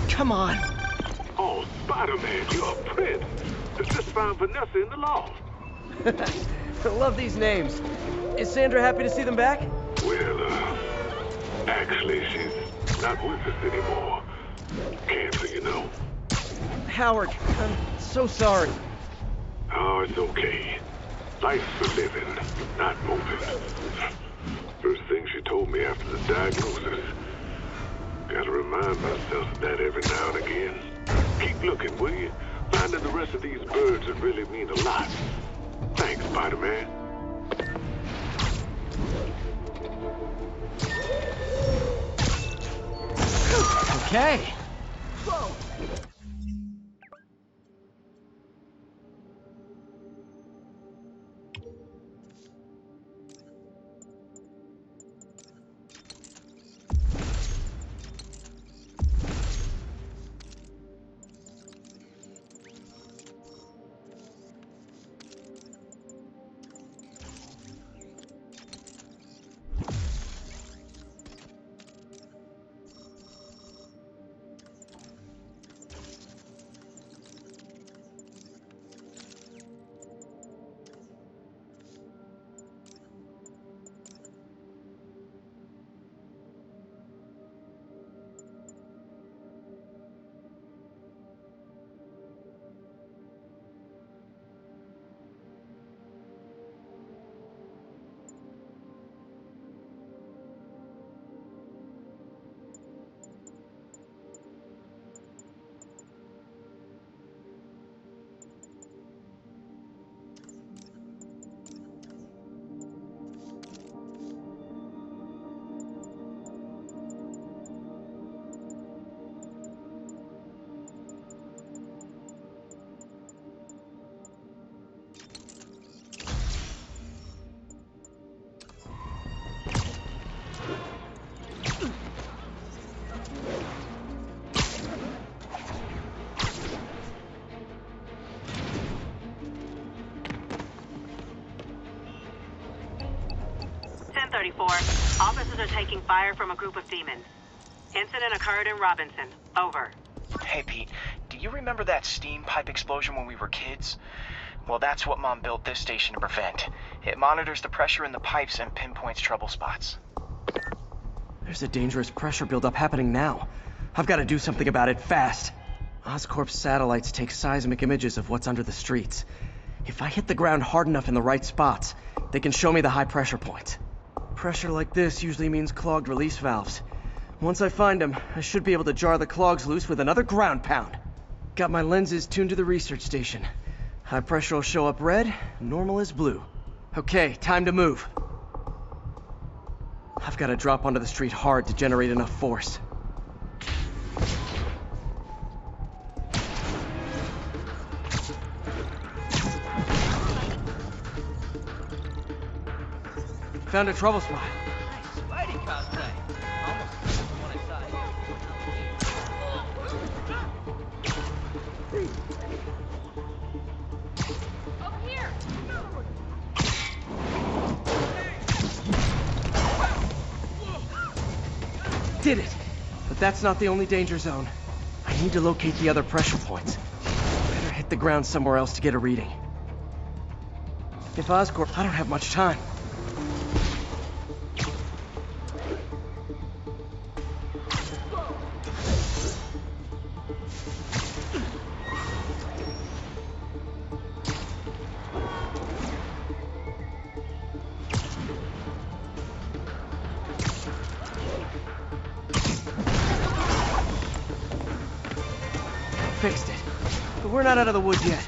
Speaker 16: Come on!
Speaker 4: Oh, Spider-Man, you're a prince. Let's just find Vanessa in the loft.
Speaker 16: I love these names. Is Sandra happy to see them back?
Speaker 4: Well, actually, she's not with us anymore. Cancer, you know.
Speaker 16: Howard, I'm so sorry.
Speaker 4: Oh, it's okay. Life's for living, not moving. First thing she told me after the diagnosis. Gotta remind myself of that every now and again. Keep looking, will you? Finding the rest of these birds would really mean a lot. Thanks, Spider-Man.
Speaker 16: Okay.
Speaker 1: Whoa!
Speaker 14: Officers are taking fire from a group of demons. Incident occurred in Robinson. Over.
Speaker 17: Hey, Pete, do you remember that steam pipe explosion when we were kids? Well, that's what Mom built this station to prevent. It monitors the pressure in the pipes and pinpoints trouble spots.
Speaker 16: There's a dangerous pressure buildup happening now. I've got to do something about it fast. Oscorp's satellites take seismic images of what's under the streets. If I hit the ground hard enough in the right spots, they can show me the high pressure points. Pressure like this usually means clogged release valves. Once I find them, I should be able to jar the clogs loose with another ground pound. Got my lenses tuned to the research station. High pressure will show up red, normal is blue. Okay, time to move. I've got to drop onto the street hard to generate enough force. Found a trouble spot.
Speaker 10: Nice Spidey cosplay. Almost the one I saw here.
Speaker 16: Over here! Did it! But that's not the only danger zone. I need to locate the other pressure points. Better hit the ground somewhere else to get a reading. If Oscorp, I don't have much time. Fixed it. But we're not out of the woods yet.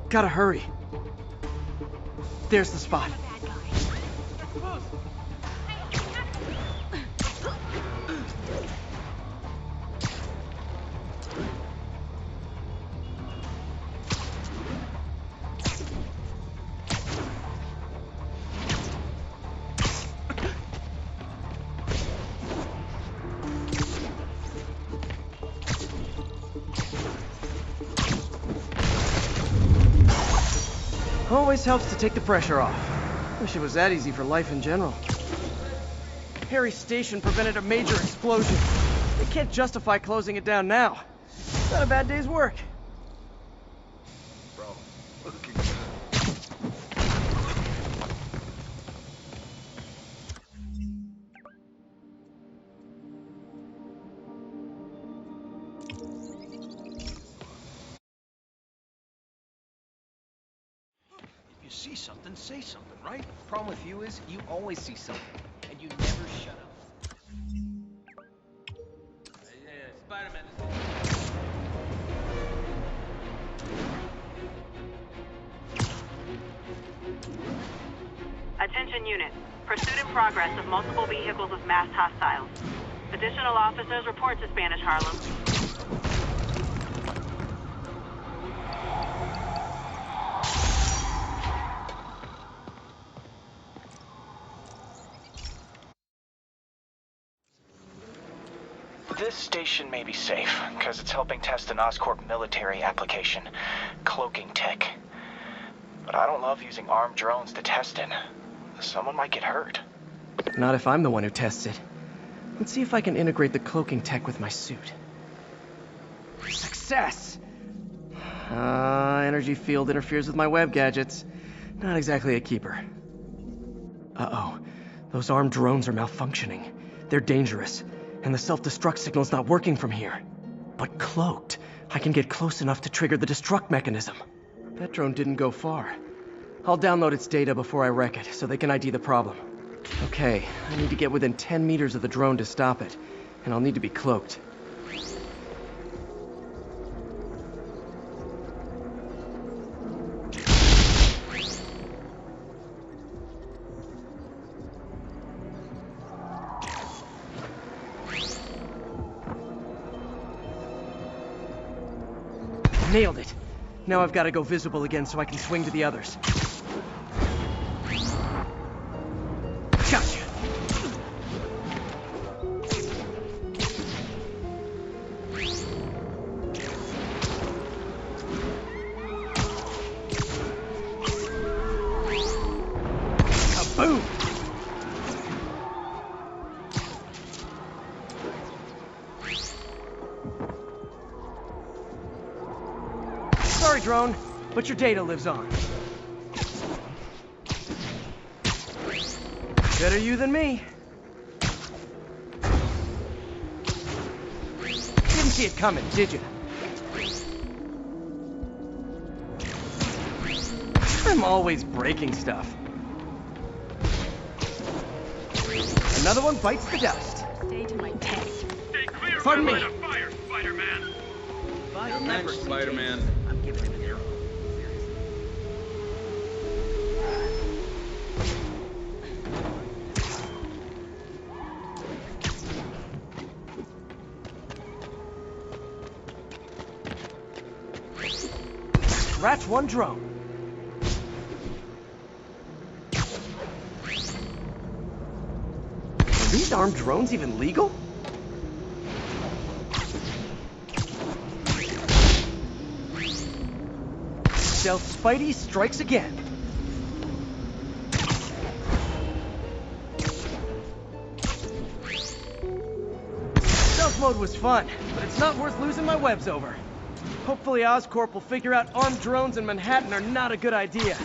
Speaker 16: Gotta hurry. There's the spot. Always helps to take the pressure off. Wish it was that easy for life in general. Harry's station prevented a major explosion. They can't justify closing it down now. Not a bad day's work.
Speaker 4: Bro, looking
Speaker 10: If you see something, say something, right? Problem with you is you always see something, and you never shut up. Spider-Man.
Speaker 14: Attention units. Pursuit in progress of multiple vehicles with masked hostiles. Additional officers report to Spanish Harlem.
Speaker 17: This station may be safe, because it's helping test an Oscorp military application, cloaking tech. But I don't love using armed drones to test it. Someone might get hurt.
Speaker 16: Not if I'm the one who tests it. Let's see if I can integrate the cloaking tech with my suit. Success! Energy field interferes with my web gadgets. Not exactly a keeper. Uh-oh. Those armed drones are malfunctioning. They're dangerous. And the self-destruct signal's not working from here. But cloaked, I can get close enough to trigger the destruct mechanism. That drone didn't go far. I'll download its data before I wreck it, so they can ID the problem. Okay, I need to get within 10 meters of the drone to stop it, and I'll need to be cloaked. Nailed it. Now I've got to go visible again so I can swing to the others. Gotcha. Kaboom! Sorry, drone, but your data lives on. Better you than me. Didn't see it coming, did you? I'm always breaking stuff. Another one bites the dust.
Speaker 1: Stay to my text.
Speaker 16: Pardon me.
Speaker 8: Fire, Spider-Man.
Speaker 1: Thanks,
Speaker 10: Spider-Man.
Speaker 1: I'm giving him an arrow.
Speaker 16: Scratch one drone. Are these armed drones even legal? Stealth Spidey strikes again. Stealth mode was fun, but it's not worth losing my webs over. Hopefully Oscorp will figure out armed drones in Manhattan are not a good idea.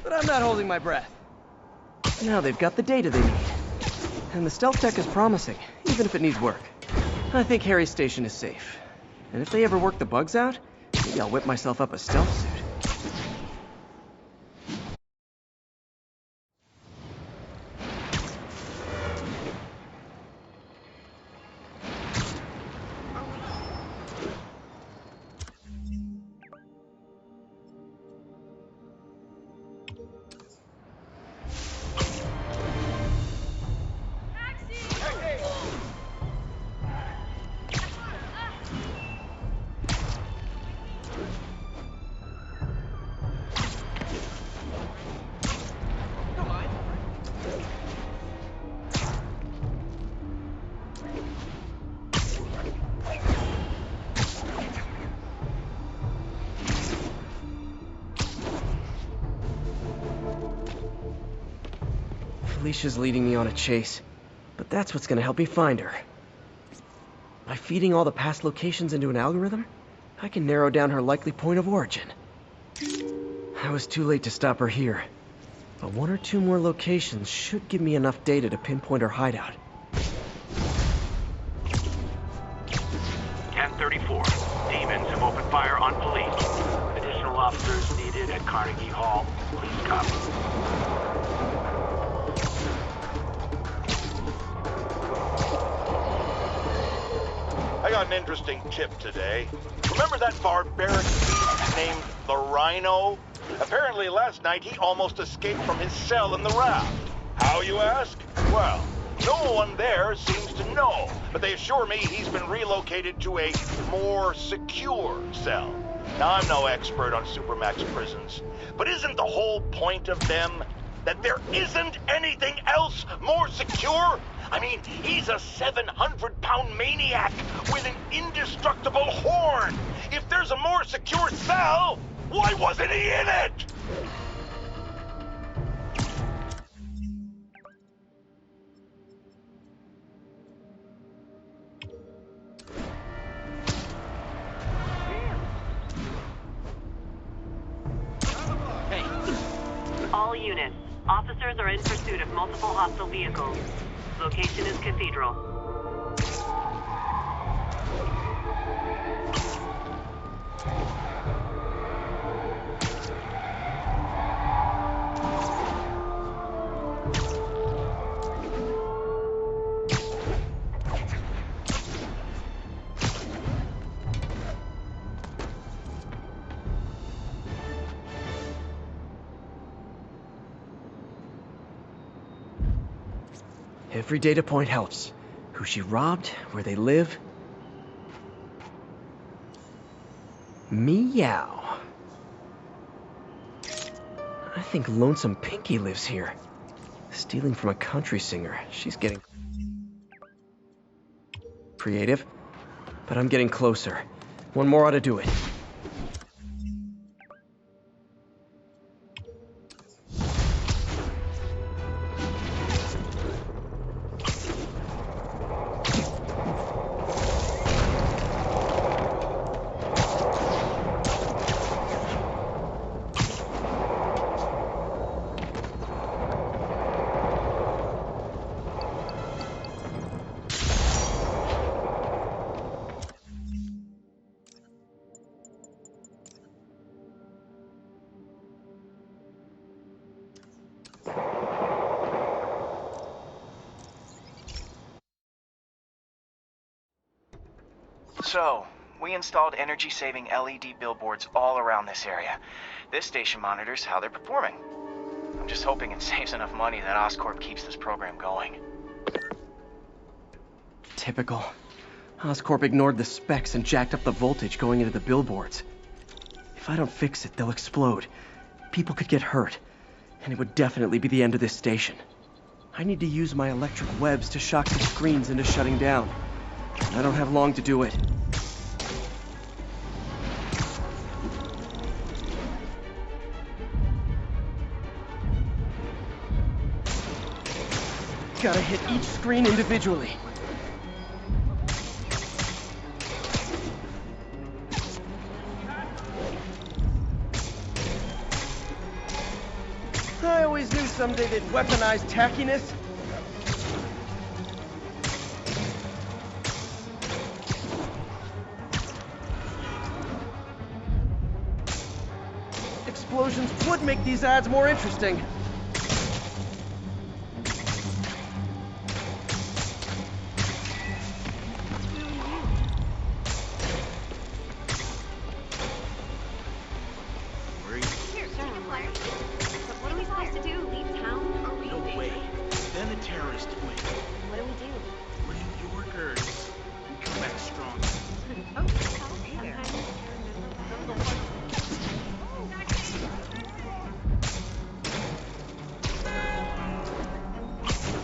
Speaker 16: But I'm not holding my breath. Now they've got the data they need. And the stealth tech is promising, even if it needs work. I think Harry's station is safe. And if they ever work the bugs out, maybe I'll whip myself up a stealth suit. Felicia's leading me on a chase, but that's what's gonna help me find her. By feeding all the past locations into an algorithm, I can narrow down her likely point of origin. I was too late to stop her here, but one or two more locations should give me enough data to pinpoint her hideout.
Speaker 8: 1034. Demons have opened fire on police. Additional officers needed at Carnegie Hall. Please copy.
Speaker 15: I got an interesting tip today. Remember that barbaric beast named the Rhino? Apparently last night he almost escaped from his cell in the raft. How, you ask? Well, no one there seems to know, but they assure me he's been relocated to a more secure cell. Now, I'm no expert on Supermax prisons, but isn't the whole point of them that there isn't anything else more secure? I mean, he's a 700-pound maniac with an indestructible horn. If there's a more secure cell, why wasn't he in it?
Speaker 14: All units. Officers are in pursuit of multiple hostile vehicles. Location is Cathedral.
Speaker 16: Every data point helps. Who she robbed, where they live. Meow. I think Lonesome Pinky lives here. Stealing from a country singer. She's getting creative, but I'm getting closer. One more ought to do it.
Speaker 17: So, we installed energy-saving LED billboards all around this area. This station monitors how they're performing. I'm just hoping it saves enough money that Oscorp keeps this program going.
Speaker 16: Typical. Oscorp ignored the specs and jacked up the voltage going into the billboards. If I don't fix it, they'll explode. People could get hurt. And it would definitely be the end of this station. I need to use my electric webs to shock the screens into shutting down. I don't have long to do it. Gotta hit each screen individually. I always knew someday they'd weaponize tackiness. Explosions would make these ads more interesting.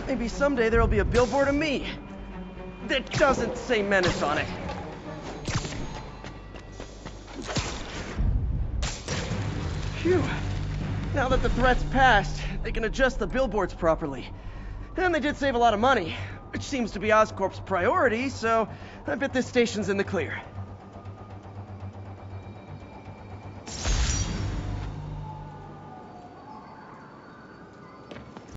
Speaker 16: Maybe someday there'll be a billboard of me that doesn't say Menace on it. Phew. Now that the threat's passed, they can adjust the billboards properly. And they did save a lot of money, which seems to be Oscorp's priority, so I bet this station's in the clear.